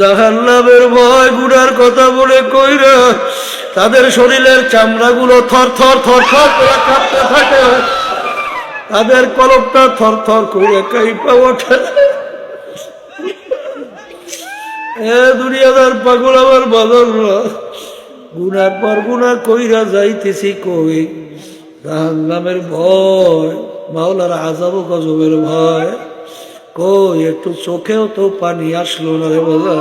জাহান্নামের ভয় গুনার কথা বলে কইরা তাদের শরীরের চামড়াগুলো থর থর থর থর করে কাঁপতে থাকে, তাদের কলবটা থর থর করে কাঁপা ওঠে। দুনিয়াদার পাগল আমার বাদররা, গুনার পর গুনাহ কইরা যাইতেছি কই, জাহান্নামের ভয়, মাওলার আযাব ও গজবের ভয় কই, একটু চোখেও তো পানি আসলো না রে বাবা,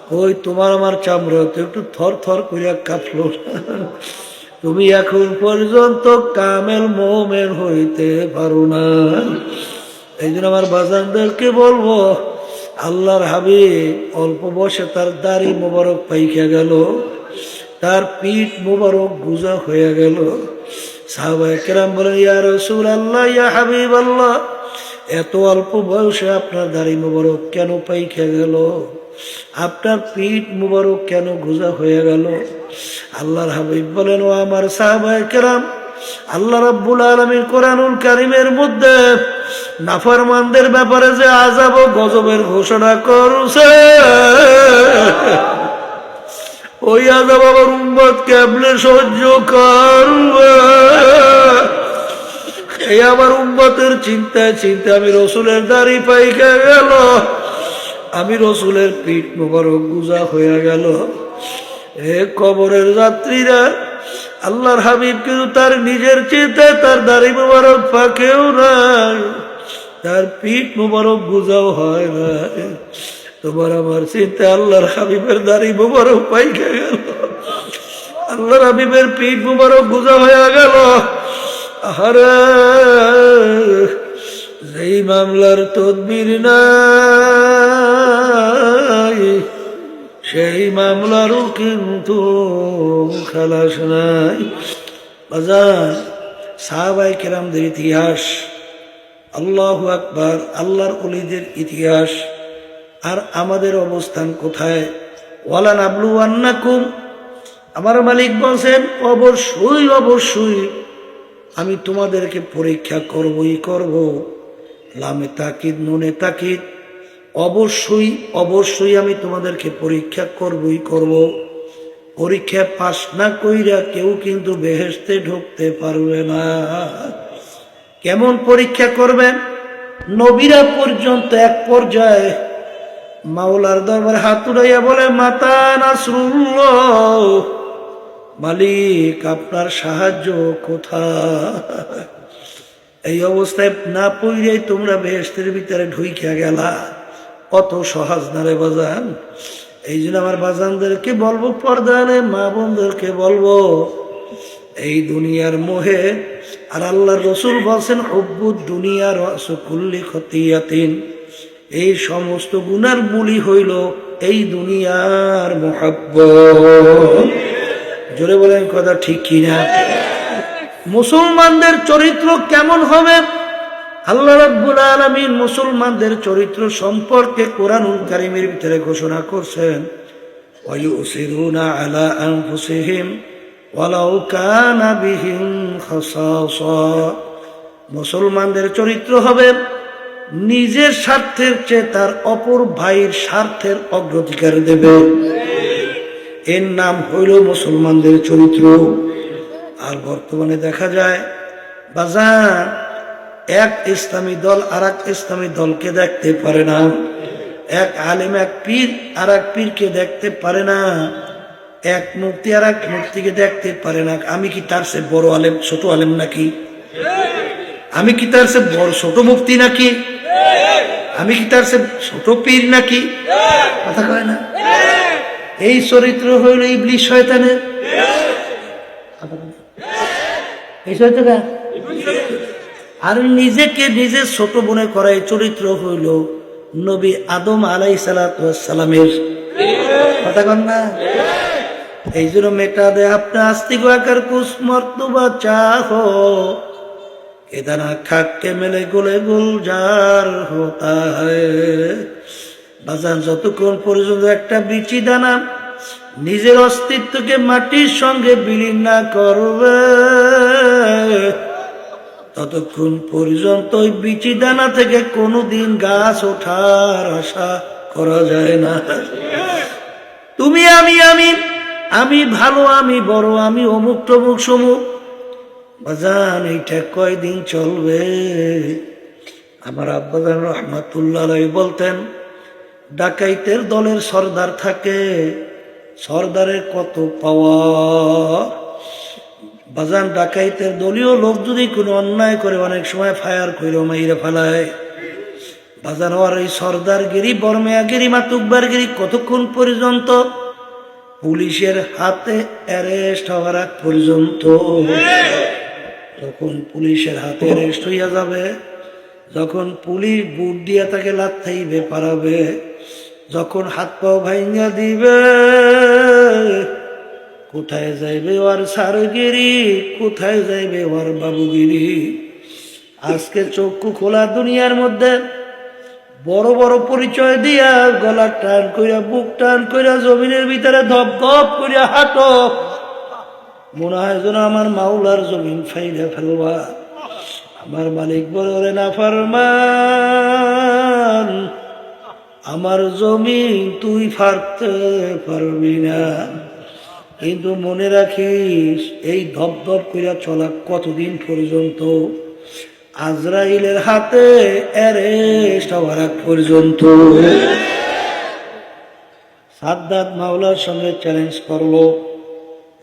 কই তোমার আমার চামড়া তো একটু থর থর করিয়া কাঁপলো না? তুমি এখন পর্যন্ত কামেল মোমেন হইতে পারো না। এই জন্য আমার বাজানদেরকে বলবো, আল্লাহর হাবিব অল্প বয়সে তার দাড়ি মোবারক পাইকা গেল, তার পিঠ মোবারক গুজা হয়ে গেল। সাহাবায়ে কেরাম বলেন, ইয়া রাসূলুল্লাহ, ইয়া হাবিবাল্লাহ, এত অল্প বয়সে আপনার দাড়ি মোবারক কেন পাইকা গেল, আপনার পিঠ মোবারক কেন গুজা হয়ে গেল? আল্লাহর হাবিব বলেন, ও আমার সাহাবায়ে কেরাম, আল্লাহ রাব্বুল আলামিন কোরআনুল কারীমের মধ্যে নাফরমানদের ব্যাপারে যে আযাব ও গজবের ঘোষণা করছে, ওই আযাব আমার উম্মত কেমনে সহ্য করবে? এই আমার উম্মতের চিন্তায় চিন্তায় আমি রসুলের দাড়ি পাইকা গেল, আমি রসুলের পিঠ মোবারক গুজা হয়ে গেল। এ কবরের যাত্রীরা, আল্লাহর হাবিব কিন্তু তার নিজের চিন্তায় তার দাড়ি মোবারক পাকেও নাই, তার পিঠ মোবারক গুজাও হয় না। তোমার আমার চিন্তায় আল্লাহর হাবিবের দাড়ি মোবারক পাইকা গেল, আল্লাহর হাবিবের পিঠ মোবারক গুজা হয়ে গেল। আরে যেই মামলার তদবির নাই, সেই মামলারও কিন্তু খালাস নাই। বাজার সাহাবায়ে কেরামদের ইতিহাস, আল্লাহু আকবার, আল্লাহর ওলিদের ইতিহাস, আর আমাদের অবস্থান কোথায়? ওয়ালা নাবলুওয়ান্নাকুম, আমার মালিক বলছেন, অবশ্যই অবশ্যই আমি তোমাদেরকে পরীক্ষা করবই করব। লামে তাকিদ নুনে তাকিদ, অবশ্যই অবশ্যই আমি তোমাদেরকে পরীক্ষা করবই করব। পরীক্ষা পাস না কইরা কেউ কিন্তু বেহেশতে ঢুকতে পারবে না। কেমন পরীক্ষা করবেন? নবীরা পর্যন্ত এক পর্যায়ে মাওলার দরবারে হাত উঠাইয়া বলে, মাতা নাসরুল্লাহ, মালিক আপনার সাহায্য কোথায়? এই অবস্থায় না পড়িয়াই তোমরা বেহেশতের ভিতরে ঢুইকা গেলা, কত সহজ না রে বাজান। এই জন্য আমার বাজানদেরকে বলবো, পর্দানে মা বোনদেরকে বলবো, এই দুনিয়ার মোহে, আর আল্লাহর রাসূল বলছেন, হুব্বুদ দুনিয়া রাসু কুল্লি খতিয়াতিন, এই সমস্ত গুনার মূলই হইল এই দুনিয়ার মুহাব্বত। জোরে বলেন কথা ঠিক কিনা? মুসলমানদের চরিত্র কেমন হবে? আল্লাহ রাব্বুল আলামিন মুসলমানদের চরিত্র সম্পর্কে কোরআনুল কারীমের ভিতরে ঘোষণা করছেন, ওয়ায়ুসিরুনা আলা আনফুসিহিম ওয়ালাউ কানা বিহিম খাসাসা। মুসলমানদের চরিত্র হবে নিজের স্বার্থের চেয়ে তার অপর ভাইয়ের স্বার্থের অগ্রাধিকার দেবে। এর নাম হইল মুসলমানদের চরিত্র। আর বর্তমানে দেখা যায় বাজার, এক ইসলামী দল আর এক ইসলামী দলকে দেখতে পারে না, এক আলেম এক পীর আর এক পীরকে দেখতে পারে না, এক মুফতি আর এক মুফতিকে দেখতে পারে না। আমি কি তার সে বড় আলেম ছোট আলেম নাকি? আমি কি তার সে বড় ছোট মুফতি নাকি? আমি কি তার সে ছোট পীর নাকি? কথা কয় না? এই চরিত্র হইল ইবলিস শয়তানের। এই চরিত্র আর নিজেকে নিজে ছোট মনে করা এই চরিত্র হইল নবী আদম আলাইহিস সালাতু ওয়াস সালামের। কথা কন না? এই জন্য মেটা দে আপনা আস্তিক আকার কুছ মর্তবা চাহো, এ দানা খাক কে মেলে গোলে গুলজার হতা হ্যায়। বাজান যতক্ষণ পর্যন্ত একটা বিচি দানা নিজের অস্তিত্বকে মাটির সঙ্গে বিলীন না করবে, ততক্ষণ পর্যন্ত ওই বিচি দানা থেকে কোনোদিন গাছ ওঠার আশা করা যায় না। তুমি আমি ভালো, আমি বড়, আমি অমুক তমুক সমুক, বাজান এইটা কয়দিন চলবে? আমার আব্বাজান রহমাতুল্লাহ আলাইহি বলতেন, ডাকাইতের দলের সর্দার থাকে, সর্দারের কত পাওয়ার। বাজান ডাকাইতের দলীয় লোক যদি কোনো অন্যায় করে অনেক সময় ফায়ার করে মাইরে ফেলায়। বাজান আর এই সর্দারগিরি, বর্মেয়াগিরি, মাতুব্বারগিরি কতক্ষণ পর্যন্ত? পুলিশের হাতে অ্যারেস্ট হওয়ার আগ পর্যন্ত। যখন পুলিশের হাতে অ্যারেস্ট হইয়া যাবে, যখন পুলিশ বুট দিয়া তাকে লাথাইবে পারাবে, যখন হাত পাও ভাইঙ্গা দিবে, কোথায় যাইবে ওর সারগিরি, কোথায় যাইবে ওর বাবুগিরি? আজকে চক্ষু খোলা দুনিয়ার মধ্যে বড় বড় পরিচয় দিয়া গলা টান কইরা, বুক টান কইরা, জমিনের ভিতরে ধপ ধপ কইরা হাঁটো, মনে হয় যেন আমার মাওলার জমিন ফাইরা ফেলবা। আমার মালিক বলে, ওরে নাফরমান, আমার জমিন তুই ফাড়তে পারবি না। কিন্তু মনে রাখিস, এই ধপ ধপ কইরা চলা কতদিন পর্যন্ত? আজরাইলের হাতে অ্যারেস্ট হওয়ার আগ পর্যন্ত। সাদ্দাত মাওলার সঙ্গে চ্যালেঞ্জ করলো,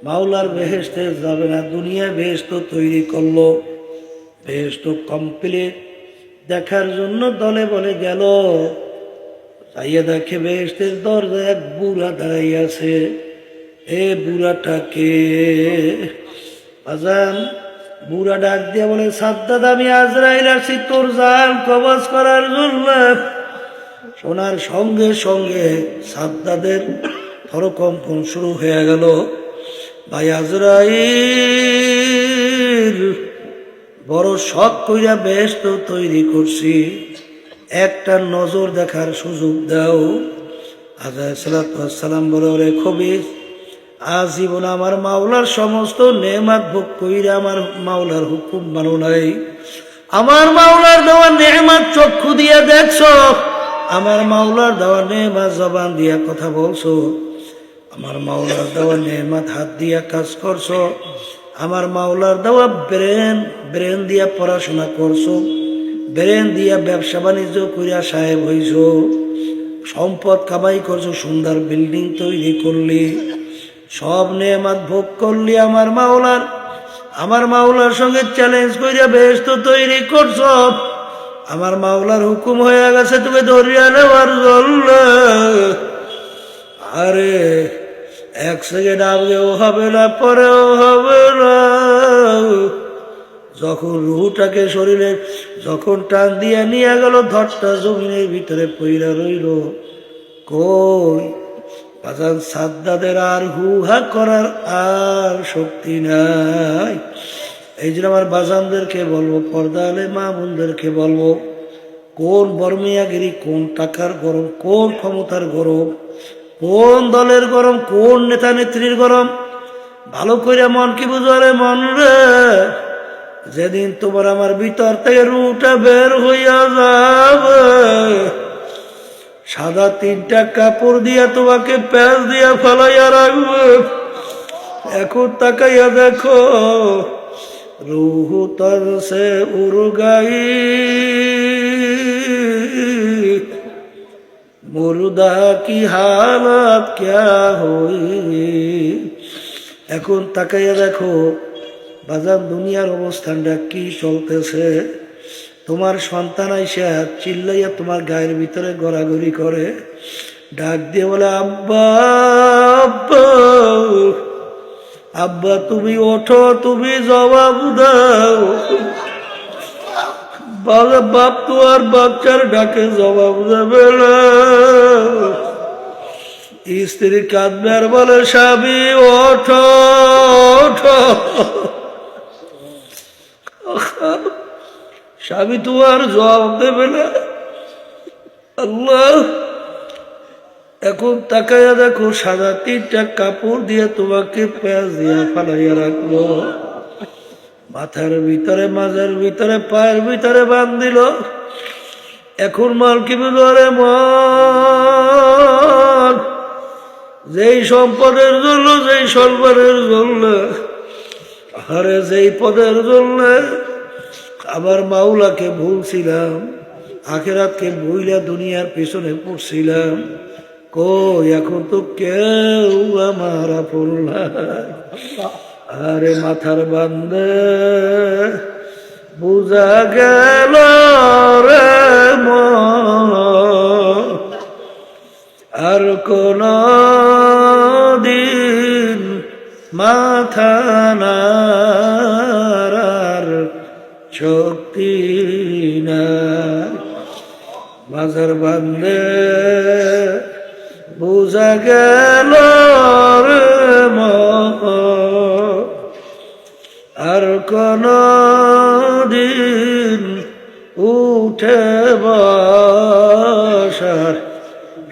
মাওলার বেহেশতে যাবে না, দুনিয়া বেহেশত তৈরি করলো, বেহেশত কমপ্লিট দেখার জন্য দলে বলে গেল। যাইয়া দেখে বেহেশতের দরজায় এক বুড়া দাঁড়াই আছে। এ বুড়াটাকে বাজান, বুড়া ডাক দিয়া বলে, সাদ্দাত আমি আজরাইল আছি তোর জান কবজ করার জন্য। শোনার সঙ্গে সঙ্গে সাদ্দাদের থরকম্পন শুরু হয়ে গেল। ভাই আজরাইল, বড় শখ কইরা বেহেশত তৈরি করছি, একটা নজর দেখার সুযোগ দাও। আজরাইল সাল্লাল্লাহু আলাইহি সাল্লাম বলে, ওরে খবিস, আজীবন আমার মাওলার সমস্ত নেয়ামত ভোগ কইরা আমার মাওলার হুকুম মানো নাই। আমার মাওলার দেওয়া নেয়ামত চক্ষু দিয়া দেখছো, আমার মাওলার দেওয়া নেয়ামত জবান দিয়া কথা বলছো, আমার মাওলার দেওয়া নেয়ামত হাত দিয়া কাজ করছো, আমার মাওলার দেওয়া ব্রেন দিয়া পড়াশোনা করছো, ব্রেন দিয়া ব্যবসা বাণিজ্য করিয়া সাহেব হইছো, সম্পদ কামাই করছো, সুন্দর বিল্ডিং তৈরি করলি, সব নেয়ামত ভোগ করলি আমার মাওলার সঙ্গে চ্যালেঞ্জ কইরা বেহেশত তৈরি করছ। আমার মাওলার হুকুম হয়ে গেছে তুমি ধরিয়া নেওয়ার জন্য। আরে এক সেকেন্ড আগেও হবে না, পরেও হবে না। যখন রুহটাকে শরীরে যখন টান দিয়া নিয়ে গেল, ধরটা জমিনের ভিতরে পইরা রইল। কই বাজান, সাদ্দাদের আর হুহা করার আর শক্তি নাই। এই জন্য আমার বাজানদেরকে বলবো, পর্দা আলে মা বোনদেরকে বলবো, কোন বর্মিয়াগিরি, কোন টাকার গরম, কোন ক্ষমতার গরম, কোন দলের গরম, কোন নেতা নেত্রীর গরম, ভালো করে মন কি বুঝারে মন রে। যেদিন তোমার আমার ভিতর থেকে রুটা বের হইয়া যাবে, সাদা 3টা কাপড় দিয়া তোমাকে প্যাঁচ দিয়া ফেলাইয়া রাখবে। এখন তাকাইয়া দেখো, রুহ তর সে উড়গাই, মুর্দা কি হালত ক্যা হই। এখন তাকাইয়া দেখো বাজান, দুনিয়ার অবস্থানটা কি চলতেছে। তোমার সন্তান আইসা চিল্লাইয়া তোমার গায়ের ভিতরে গড়াগড়ি করে, ডাক দিয়ে বলে, আব্বা আব্বা আব্বা, তুমি ওঠো, তুমি জবাব দাও। বাপ তো আর বাচ্চার ডাকে জবাব দেবে না। স্ত্রী কাঁদবে আর বলে, স্বামী ওঠো ওঠো। স্বামী তো আর জবাব দেবে না। আল্লাহ, এখন তাকাইয়া দেখো, সাদা 3টা কাপড় দিয়ে তোমাকে প্যাঁচ দিয়া ফালাইয়া রাখলো, মাথার ভিতরে, মাজার ভিতরে, পায়ের ভিতরে বাঁধ দিল। এখন মাল কি বলে, মা যেই সম্পদের জন্য, যেই সম্মানের জন্য, আরে যেই পদের জন্য আমার মাওলাকে ভুলছিলাম, আখিরাতকে ভুইলা দুনিয়ার পেছনে পড়ছিলাম, কই এখন তো কেউ আমার আপন নাই। আরে মাথার বান্দে বুঝা গেল রে মন, আর কোন দিন মাথা নাড়ার শক্তি নাই। মাঝার বান্দে বুঝা গেল রে মন, আর কোন দিন উঠে বসার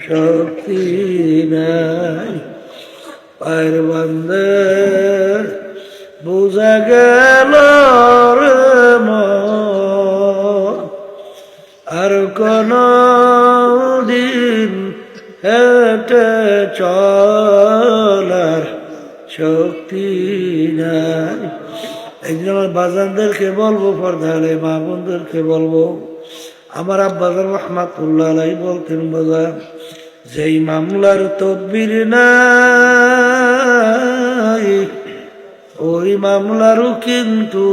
শক্তি নাই। পায়ের বান্দে বুঝা গেল রে মন, আর কোন দিন হেঁটে চলার শক্তি নাই। একদিন আমার বাজানদেরকে বলবো, পর্দালে মা বোনদেরকে বলবো, আমার আব্বাজান রহমাতুল্লাহ আলাইহি বলতেন, বাজান যেই মামলার তদবির নাই, ওই মামলারও কিন্তু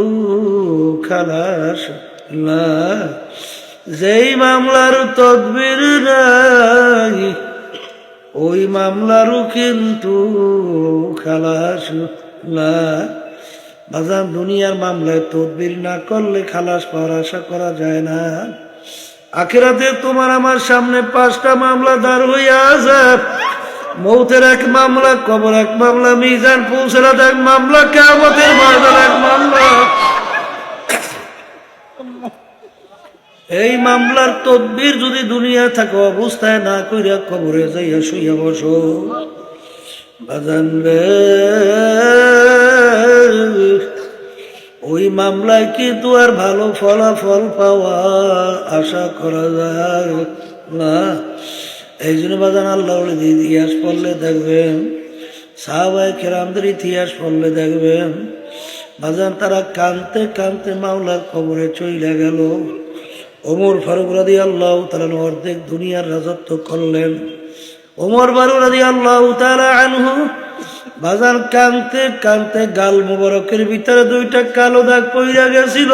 খালাস না। যেই মামলার তদবির নাই, ওই মামলারও কিন্তু খালাস না। বাজান দুনিয়ার মামলায় তদবির না করলে খালাস পাওয়ার আশা করা যায় না। আখিরাতে তোমার আমার সামনে 5টা মামলা দাঁড় হইয়া আছে। মৌতের এক মামলা, কবর এক মামলা, মিজান পৌঁছানোর এক মামলা, কিয়ামতের ময়দান এক মামলা। এই মামলার তদবির যদি দুনিয়া থাকা অবস্থায় না কইরা কবরে যাইয়া শুইয়া বসো, বাজান রে, ওই মামলায় কিন্তু আর ভালো ফলাফল পাওয়া আশা করা যায় না। এই জন্য বাজান আল্লাহ ইতিহাস পড়লে দেখবেন, সাহাবায়ে কেরামদের ইতিহাস পড়লে দেখবেন, বাজান তারা কানতে কানতে মাওলার কবরে চইলা গেল। ওমর ফারুক রাদিয়াল্লাহু তাআলা অর্ধেক দুনিয়ার রাজত্ব করলেন। ওমর ফারুক রাদিয়াল্লাহু তাআলা আনহু বাজান কানতে কানতে গাল মুবারকের ভিতরে 2টা কালো দাগ পইরা গেছিল।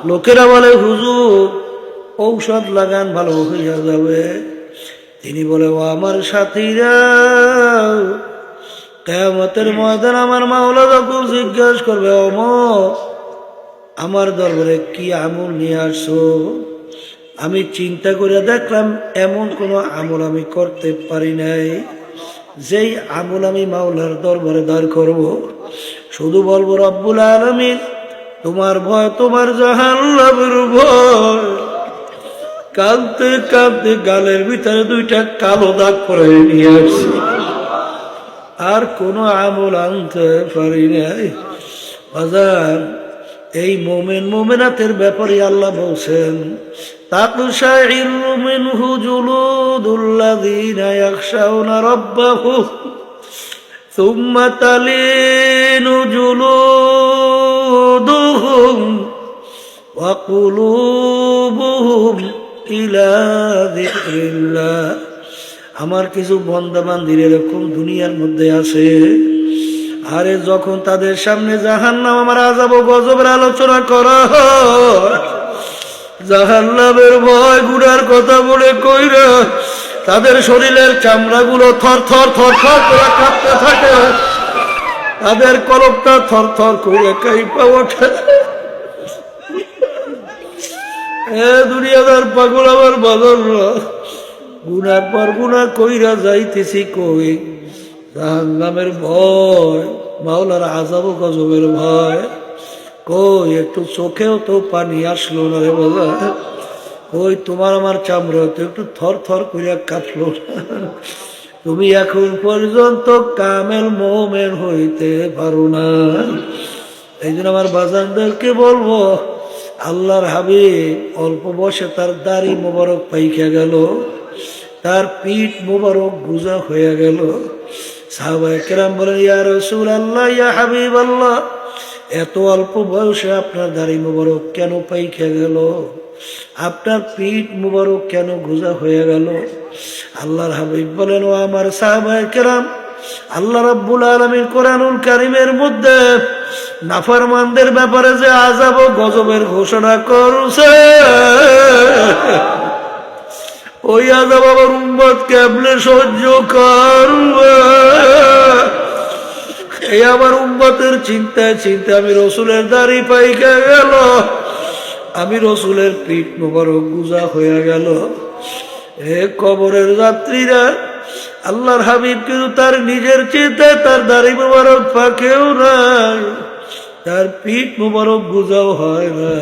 লোকেরা বলে, হুজুর ঔষধ লাগান ভালো হইয়া যাবে। তিনি বলে, ও আমার সাথীরা, কিয়ামতের ময়দান আমার মাওলা যখন জিজ্ঞাসা করবে, ওমর আমার দরবারে কি আমল নিয়ে আসছো, আমি চিন্তা করে দেখলাম এমন কোনো আমল আমি করতে পারি নাই যেই আমল আমি মাওলার দরবারে দাঁড় করব। শুধু বলবো, রব্বুল আলামিন তোমার ভয়, তোমার জাহান্নামের ভয়। কাঁদতে কাঁদতে গালের ভিতরে 2টা কালো দাগ করে নিয়ে আসছি, আর কোনো আমল আনতে পারি নাই। বাজার এই মোমেন মোমেনাতের ব্যাপারে আল্লাহ বলছেন, তাকশাইরু মিনহু জুলুদুল্লাযীনা ইয়াখশাউনা রাব্বাহুম সুম্মা তালিনু জুলুদুহুম ওয়া কুলুবুহুম ইলা যিকরিল্লাহ। আমার কিছু বান্দা বান্দির এরকম দুনিয়ার মধ্যে আছে, আরে যখন তাদের সামনে জাহান্নাম, আমার আযাব ও গজবের আলোচনা করা হয়, জাহান্নামের ভয় গুনার কথা বলে কইরা তাদের শরীরের চামড়াগুলো থর থর থর থর করে কাঁপতে থাকে, তাদের কলবটা থর থর করে কাঁপা ওঠে। দুনিয়াদার পাগল আমার বাদররা, গুনার পর গুনাহ কইরা যাইতেছি কই, জাহান্নামের ভয়, মাওলার আযাব ও গজবের ভয়। কই একটু চোখেও তো পানি আসলো না রে বাবা, কই তোমার আমার চামড়া তো একটু থর থর কইরা কাঁপলো না। তুমি এখন পর্যন্ত কামেল মোমেন হইতে পারো না। এই জন্য আমার বাজানদেরকে বলবো, আল্লাহর হাবিব অল্প বয়সে তার দাড়ি মোবারক পাইকা গেল, তার পিঠ মুবারক গুজা হয়ে গেল। সাহাবায়ে কেরাম বলেন, ইয়া রাসূলুল্লাহ, ইয়া হাবিবাল্লাহ, এত অল্প বয়সে আপনার দাড়ি মুবারক কেন পাইকে গেল? আপনার পিঠ মুবারক কেন গুজা হয়ে গেল? আল্লাহর হাবিব বলেন, ও আমার সাহাবায়ে কেরাম, আল্লাহ রাব্বুল আলামিন কোরআনুল কারীমের মধ্যে নাফরমানদের ব্যাপারে যে আযাব ও গজবের ঘোষণা করছে, ওই আযাব আমার উম্মত কেমনে সহ্য করবে? এই আমার উম্মতের চিন্তায় চিন্তায় আমি রসুলের দাড়ি পাইকে গেল, আমি রসুলের পিঠ মুবারক গুজা হয়ে গেল। হে কবরের যাত্রীরা, আল্লাহর হাবিব কিন্তু তার নিজের চিন্তায় তার দাড়ি মুবারক পাকেও নাই, তার পিঠ মুবারক গুজাও হয় না।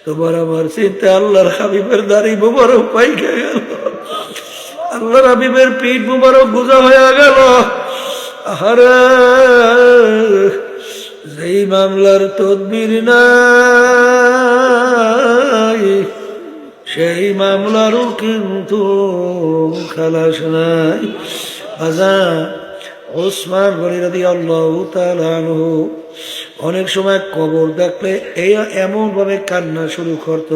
তোমার আমার চিন্তায় আল্লাহর হাবিবের দাড়ি মুবারক পাইকে গেল, আল্লাহর হাবিবের পিঠ মুবারক গুজা হয়ে গেল। আরে যেই মামলার তদবির নাই, সেই মামলারও কিন্তু খালাস নাই। ওসমান গনি রাদিয়াল্লাহু তাআলা আনহু অনেক সময় কবর দেখলে এমন ভাবে কান্না শুরু করত,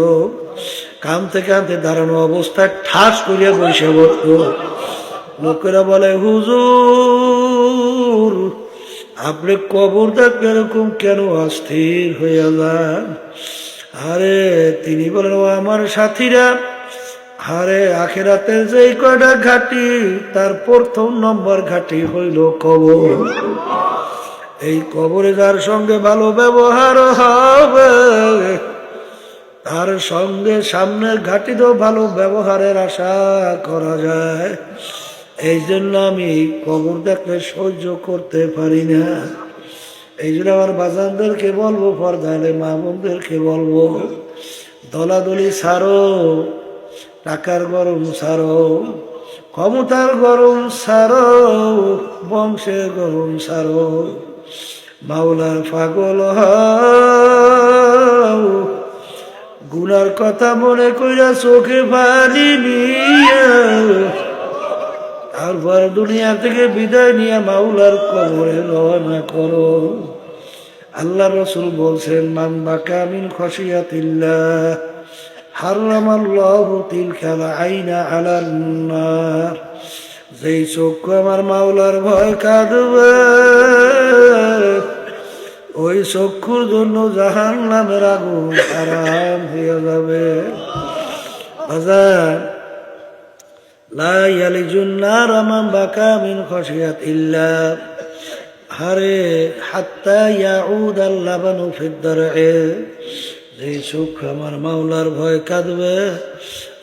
কাঁদতে কাঁদতে দাঁড়ানো অবস্থায় ঠাস করিয়া বসে পড়ত। লোকেরা বলে, হুজুর, আপনি কবর দেখলে এরকম কেন অস্থির হইয়া যান? আরে তিনি বলেন, ও আমার সাথীরা, আরে আখিরাতের যেই কয়টা ঘাটি, তার প্রথম নম্বর ঘাটি হইল কবর। এই কবরে যার সঙ্গে ভালো ব্যবহার হবে, তার সঙ্গে সামনের ঘাটি তো ভালো ব্যবহারের আশা করা যায়। এই জন্য আমি কবর দেখলে সহ্য করতে পারি না। এই জন্য আমার বাজানদেরকে বলবো, পর্দালে মা বোনদেরকে বলবো, দলাদলি ছাড়ো, টাকার গরম ছাড়ো, ক্ষমতার গরম ছাড়ো, বংশের গরম ছাড়ো, মাওলার পাগল হও। গুনার কথা মনে কইরা চোখে পানি নিয়ে তারপর দুনিয়া থেকে বিদায় নিয়ে মাওলার কবরে রওনা করো। আল্লাহ রাসূল বলছেন, মান বাকা মিন খাশিয়াতিল্লাহ হারামাল্লাহু তিলকাল আইনা আলান নার। যেই চক্ষু আমার মাওলার ভয় কাঁদবে, ওই চক্ষুর জন্য জাহান্নামের আগুন হারাম হয়ে যাবে। বাজার লা ইয়ালিজুন নার মান বাকা মিন খাশিয়াতিল্লাহ, হারে হাত্তা ইয়াউদ আল লাবানু ফিদ দারএ। যে চক্ষু আমার মাওলার ভয় কাঁদবে,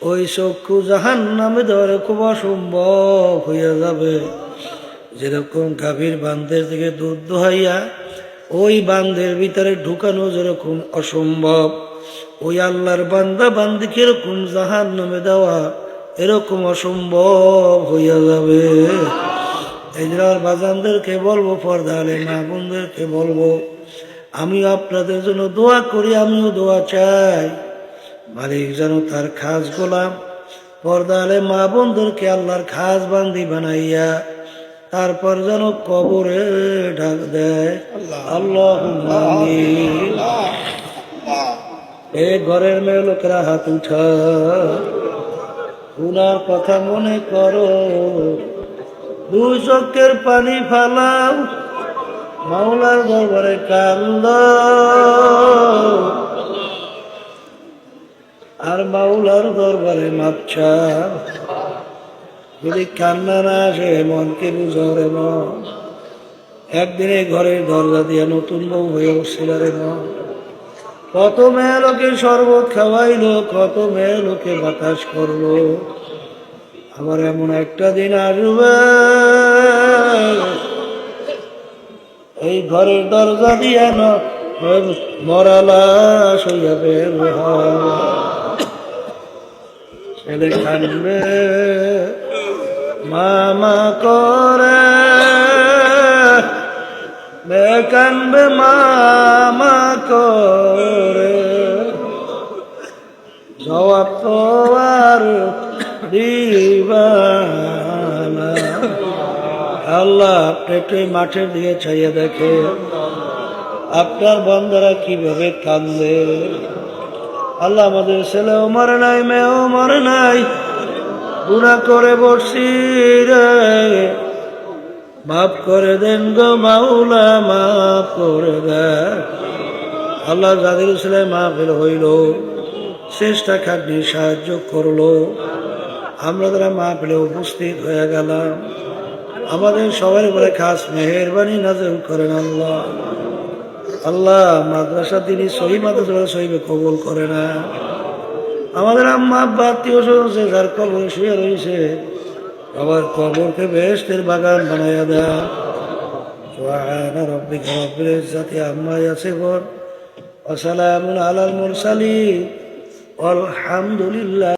ওই চক্ষু জাহান্নামে ধরে খুব অসম্ভব হইয়া যাবে। যেরকম গাভীর বান্ধের থেকে দুধ দোহাইয়া ওই বান্ধের ভিতরে ঢুকানো যেরকম অসম্ভব, ওই আল্লাহর বান্দা বান্দি কিরকম জাহান্নামে দেওয়া এরকম অসম্ভব হইয়া যাবে। এই জন্য বাজানদেরকে বলবো, পর্দালে মা বোনদেরকে বলবো, আমি আপনাদের জন্য দোয়া করি, আমিও দোয়া চাই। মালিক যেন তার খাস গোলাম পর্দালে মা বোনদেরকে আল্লাহর খাস বান্দি বানাইয়া তারপর যেন কবরে ঢাক দেয়। আল্লাহুম্মা আমিন। এ ঘরের মেয়ে লোকেরা হাত উঠা, গুনার কথা মনে করো, দুই চোখের পানি ফালাও, মাওলার দরবারে কান্দাও, আর মাওলার দরবারে মাপ চাও। যদি কান্না না আসে, মনকে বুঝারে মন। একদিনে ঘরের দরজা দিয়ে নতুন বউ হয়ে উঠছিল রে মন। কত মেয়ে লোকে শরবত খাওয়াইলো, কত মেয়ে লোকে বাতাস করলো। আবার এমন একটা দিন আসবে, এই ঘরের দরজা দিয়ে মরা লাশ হইয়া বের হয়। ছেলে কানবে, মামা করে, মেয়ে কানবে, মামা করে। জবাব তো আর দিবা আল্লাহ আপনি একটু এই মাঠের দিকে চাইয়ে দেখে আপনার বান্দারা কিভাবে কান্দে। আল্লাহ আমাদের ছেলেও মরে নাই, মেয়েও মরে নাই, গুনাহ করে বসছি রে, মাফ করে দেন গো মাওলা, মাফ করে দেন। আল্লাহ যাদের ছেলে মাহফিল হইল, চেষ্টা খাটনি সাহায্য করলো, আমরা যারা মাহফিলে উপস্থিত হয়ে গেলাম, আমাদের সবার উপরে খাস মেহেরবানি নাযিল করেন আল্লাহ। আল্লাহ মাদ্রাসা তিনি সহি মাদ্রাসা সহিবে কবুল করে না। আমাদের আম্মা আব্বা আত্মীয় স্বজন যার কবর শুয়ে রয়েছে, আবার কবরকে বেহেশতের বাগান বানাইয়া দেয়। সুবহান রাব্বিকা রাব্বিল ইজ্জাতি আম্মা ইয়াসিফুন ওয়া সালামুন আলাল মুরসালিন ওয়ালহামদুলিল্লাহ।